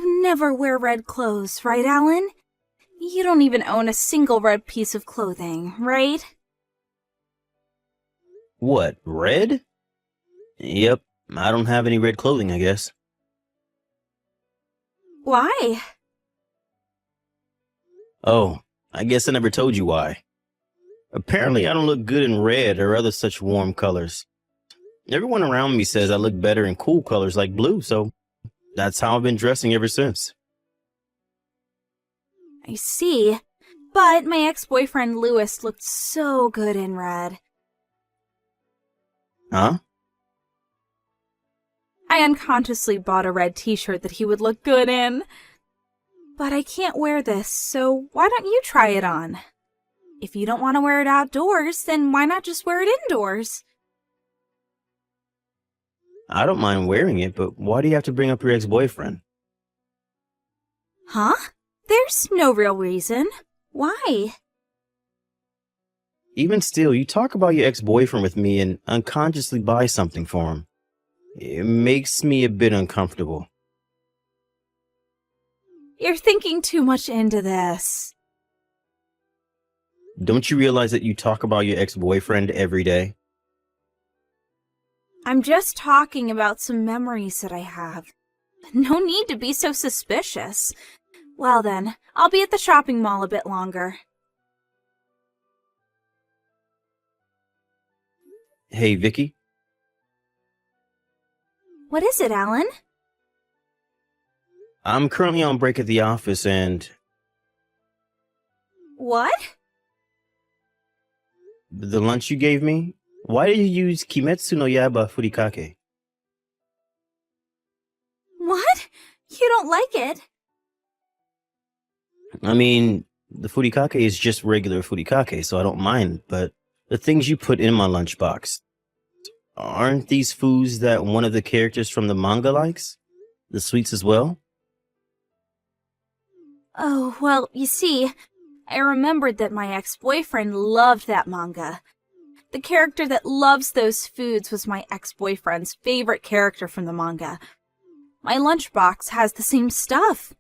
You never wear red clothes, right, Alan? You don't even own a single red piece of clothing, right? What, red? Yep, I don't have any red clothing, I guess. Why? Oh, I guess I never told you why. Apparently, I don't look good in red or other such warm colors. Everyone around me says I look better in cool colors like blue, so that's how I've been dressing ever since. I see. But my ex-boyfriend Louis looked so good in red. Huh? I unconsciously bought a red t-shirt that he would look good in. But I can't wear this, so why don't you try it on? If you don't want to wear it outdoors, then why not just wear it indoors? I don't mind wearing it, but why do you have to bring up your ex-boyfriend? Huh? There's no real reason. Why? Even still, you talk about your ex-boyfriend with me and unconsciously buy something for him. It makes me a bit uncomfortable. You're thinking too much into this. Don't you realize that you talk about your ex-boyfriend every day? I'm just talking about some memories that I have. No need to be so suspicious. Well then, I'll be at the shopping mall a bit longer. Hey, Vicky. What is it, Alan? I'm currently on break at the office and What? the lunch you gave me, why did you use Kimetsu no Yaiba furikake? What? You don't like it? I mean, the furikake is just regular furikake, so I don't mind, but the things you put in my lunchbox, aren't these foods that one of the characters from the manga likes? The sweets as well? Oh, well, you see, I remembered that my ex-boyfriend loved that manga. The character that loves those foods was my ex-boyfriend's favorite character from the manga. My lunchbox has the same stuff.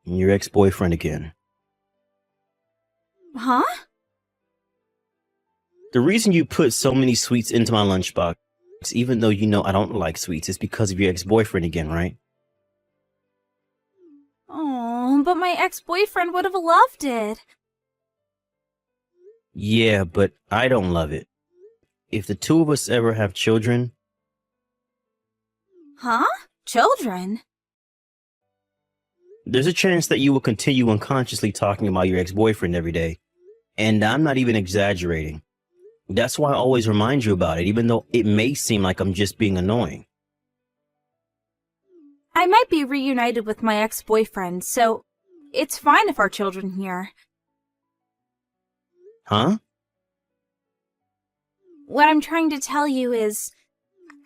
Your ex-boyfriend again. Huh? The reason you put so many sweets into my lunchbox, even though you know I don't like sweets, is because of your ex-boyfriend again, right? Oh, but my ex-boyfriend would have loved it. Yeah, but I don't love it. If the two of us ever have children... Huh? Children? There's a chance that you will continue unconsciously talking about your ex-boyfriend every day. And I'm not even exaggerating. That's why I always remind you about it, even though it may seem like I'm just being annoying. I might be reunited with my ex-boyfriend, so it's fine if our children hear. Huh? What I'm trying to tell you is,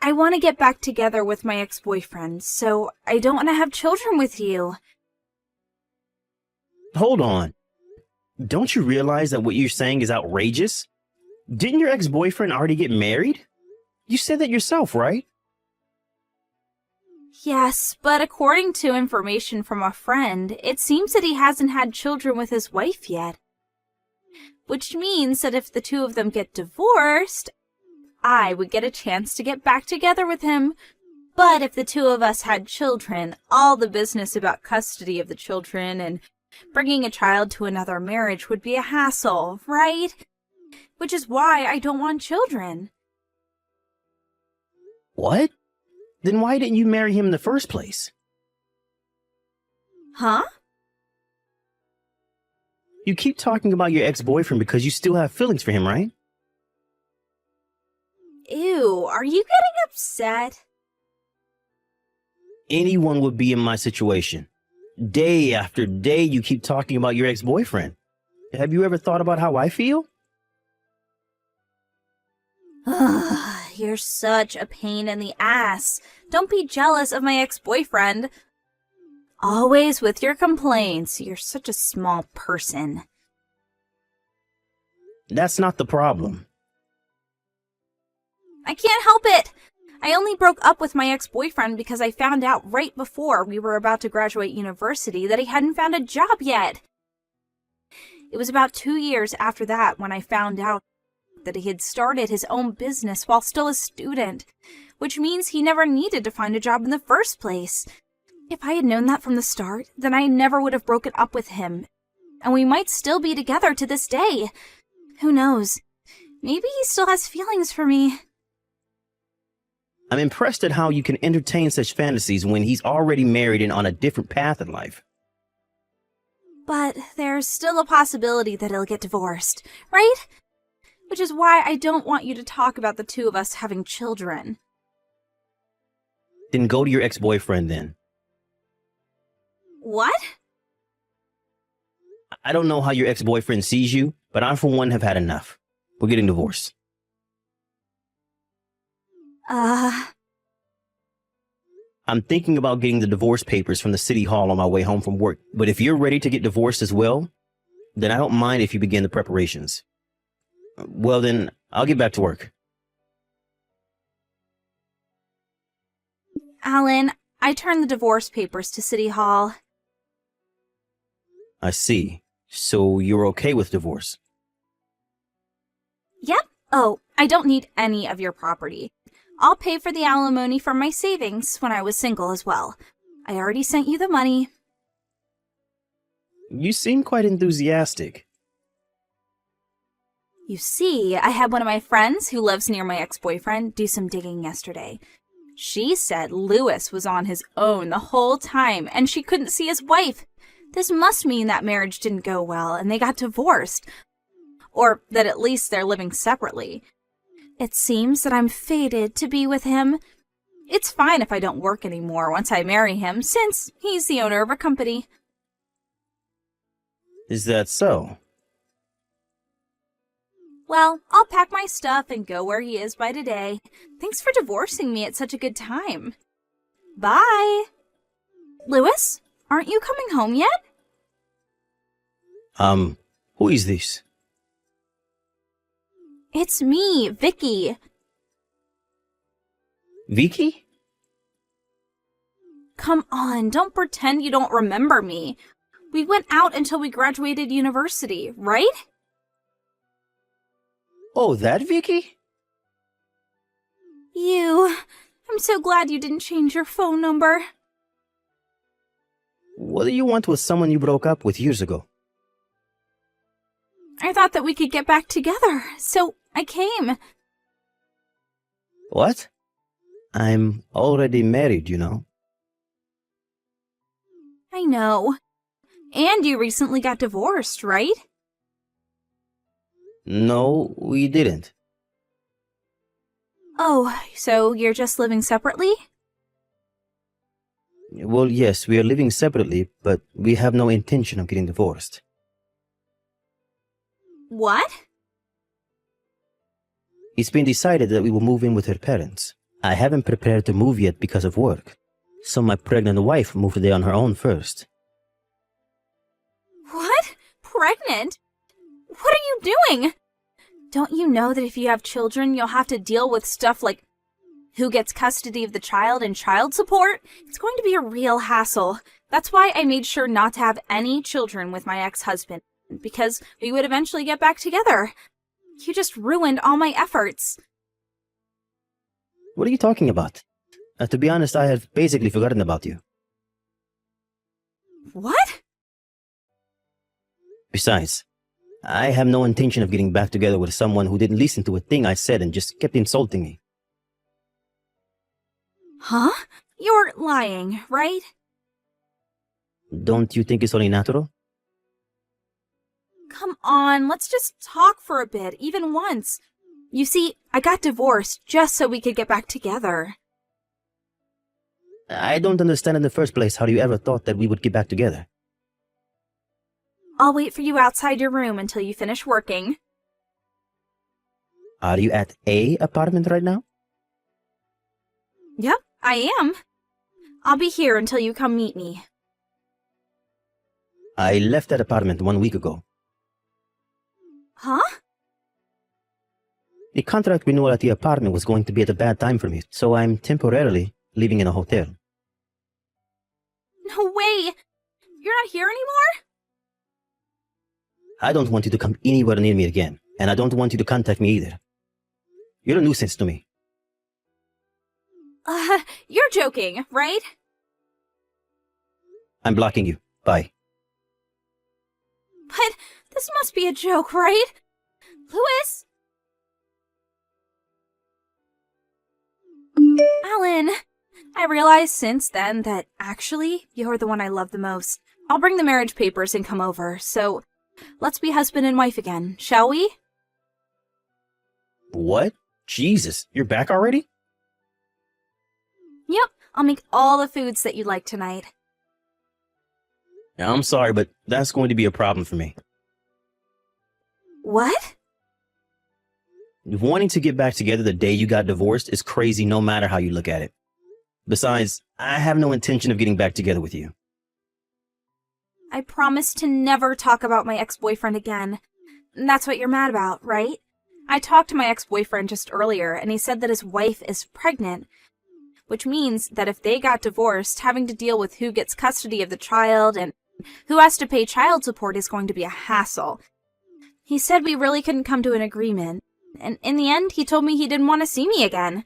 I want to get back together with my ex-boyfriend, so I don't want to have children with you. Hold on. Don't you realize that what you're saying is outrageous? Didn't your ex-boyfriend already get married? You said that yourself, right? Yes, but according to information from a friend, it seems that he hasn't had children with his wife yet. Which means that if the two of them get divorced, I would get a chance to get back together with him. But if the two of us had children, all the business about custody of the children and bringing a child to another marriage would be a hassle, right? Which is why I don't want children. What? Then why didn't you marry him in the first place? Huh? You keep talking about your ex-boyfriend because you still have feelings for him, right? Ew, are you getting upset? Anyone would be in my situation. Day after day, you keep talking about your ex-boyfriend. Have you ever thought about how I feel? Ugh, you're such a pain in the ass. Don't be jealous of my ex-boyfriend. Always with your complaints. You're such a small person. That's not the problem. I can't help it. I only broke up with my ex-boyfriend because I found out right before we were about to graduate university that he hadn't found a job yet. It was about 2 years after that when I found out that he had started his own business while still a student, which means he never needed to find a job in the first place. If I had known that from the start, then I never would have broken up with him, and we might still be together to this day. Who knows? Maybe he still has feelings for me. I'm impressed at how you can entertain such fantasies when he's already married and on a different path in life. But there's still a possibility that he'll get divorced, right? Which is why I don't want you to talk about the two of us having children. Then go to your ex-boyfriend then. What? I don't know how your ex-boyfriend sees you, but I for one have had enough. We're getting divorced. I'm thinking about getting the divorce papers from the city hall on my way home from work, but if you're ready to get divorced as well, then I don't mind if you begin the preparations. Well then, I'll get back to work. Alan, I turned the divorce papers to City Hall. I see. So you're okay with divorce? Yep. Oh, I don't need any of your property. I'll pay for the alimony from my savings when I was single as well. I already sent you the money. You seem quite enthusiastic. You see, I had one of my friends who lives near my ex-boyfriend do some digging yesterday. She said Louis was on his own the whole time and she couldn't see his wife. This must mean that marriage didn't go well and they got divorced. Or that at least they're living separately. It seems that I'm fated to be with him. It's fine if I don't work anymore once I marry him, since he's the owner of a company. Is that so? Well, I'll pack my stuff and go where he is by today. Thanks for divorcing me at such a good time. Bye! Louis, aren't you coming home yet? Who is this? It's me, Vicky. Vicky? Come on, don't pretend you don't remember me. We went out until we graduated university, right? Oh, that Vicky? I'm so glad you didn't change your phone number. What do you want with someone you broke up with years ago? I thought that we could get back together, so I came. What? I'm already married, you know. I know. And you recently got divorced, right? No, we didn't. Oh, so you're just living separately? Well, yes, we are living separately, but we have no intention of getting divorced. What? It's been decided that we will move in with her parents. I haven't prepared to move yet because of work, so my pregnant wife moved there on her own first. What? Pregnant? What are you doing? Don't you know that if you have children, you'll have to deal with stuff like who gets custody of the child and child support? It's going to be a real hassle. That's why I made sure not to have any children with my ex-husband, because we would eventually get back together. You just ruined all my efforts. What are you talking about? To be honest, I have basically forgotten about you. What? Besides, I have no intention of getting back together with someone who didn't listen to a thing I said and just kept insulting me. Huh? You're lying, right? Don't you think it's only natural? Come on, let's just talk for a bit, even once. You see, I got divorced just so we could get back together. I don't understand in the first place how you ever thought that we would get back together. I'll wait for you outside your room until you finish working. Are you at a apartment right now? Yep, I am. I'll be here until you come meet me. I left that apartment 1 week ago. Huh? The contract renewal at the apartment was going to be at a bad time for me, so I'm temporarily living in a hotel. No way! You're not here anymore? I don't want you to come anywhere near me again, and I don't want you to contact me either. You're a nuisance to me. You're joking, right? I'm blocking you. Bye. But this must be a joke, right? Louis? Alan, I realized since then that actually you're the one I love the most. I'll bring the marriage papers and come over, so let's be husband and wife again, shall we? What? Jesus, you're back already? Yep, I'll make all the foods that you like tonight. I'm sorry, but that's going to be a problem for me. What? Wanting to get back together the day you got divorced is crazy no matter how you look at it. Besides, I have no intention of getting back together with you. I promised to never talk about my ex-boyfriend again. That's what you're mad about, right? I talked to my ex-boyfriend just earlier, and he said that his wife is pregnant, which means that if they got divorced, having to deal with who gets custody of the child and who has to pay child support is going to be a hassle. He said we really couldn't come to an agreement, and in the end, he told me he didn't want to see me again.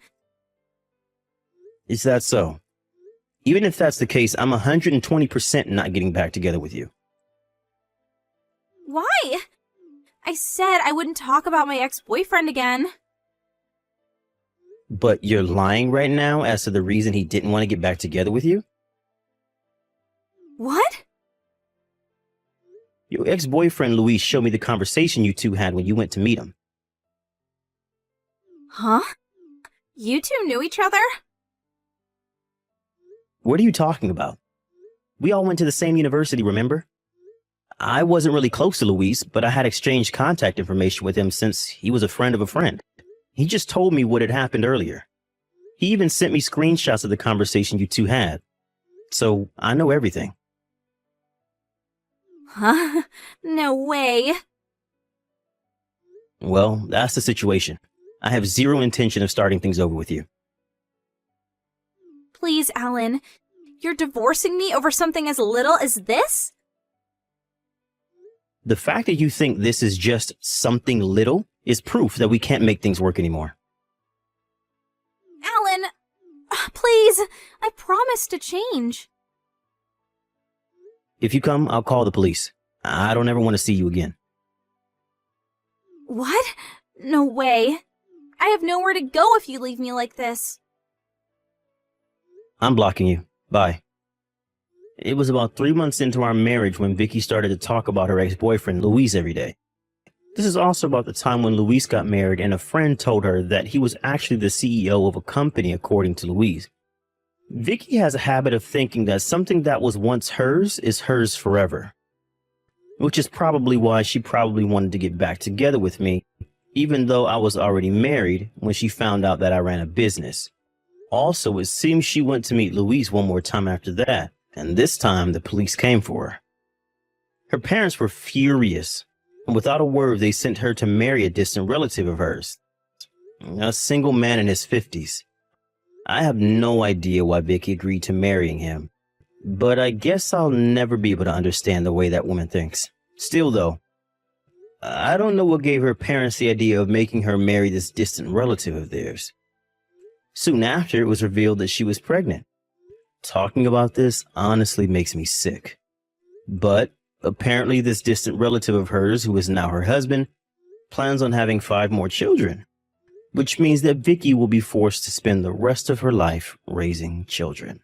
Is that so? Even if that's the case, I'm 120% not getting back together with you. Why? I said I wouldn't talk about my ex-boyfriend again. But you're lying right now as to the reason he didn't want to get back together with you? What? Your ex-boyfriend Luis showed me the conversation you two had when you went to meet him. Huh? You two knew each other? What are you talking about? We all went to the same university, remember? I wasn't really close to Luis, but I had exchanged contact information with him since he was a friend of a friend. He just told me what had happened earlier. He even sent me screenshots of the conversation you two had. So I know everything. Huh? No way. Well, that's the situation. I have zero intention of starting things over with you. Please, Alan. You're divorcing me over something as little as this? The fact that you think this is just something little is proof that we can't make things work anymore. Alan, please. I promise to change. If you come, I'll call the police. I don't ever want to see you again. What? No way. I have nowhere to go if you leave me like this. I'm blocking you. Bye. It was about 3 months into our marriage when Vicky started to talk about her ex-boyfriend, Luis, every day. This is also about the time when Luis got married and a friend told her that he was actually the CEO of a company, according to Luis. Vicky has a habit of thinking that something that was once hers is hers forever, which is probably why she probably wanted to get back together with me, even though I was already married when she found out that I ran a business. Also, it seems she went to meet Luis one more time after that, and this time the police came for her. Her parents were furious, and without a word they sent her to marry a distant relative of hers, a single man in his 50s. I have no idea why Vicky agreed to marrying him, but I guess I'll never be able to understand the way that woman thinks. Still though, I don't know what gave her parents the idea of making her marry this distant relative of theirs. Soon after, it was revealed that she was pregnant. Talking about this honestly makes me sick. But apparently this distant relative of hers, who is now her husband, plans on having 5 more children, which means that Vicky will be forced to spend the rest of her life raising children.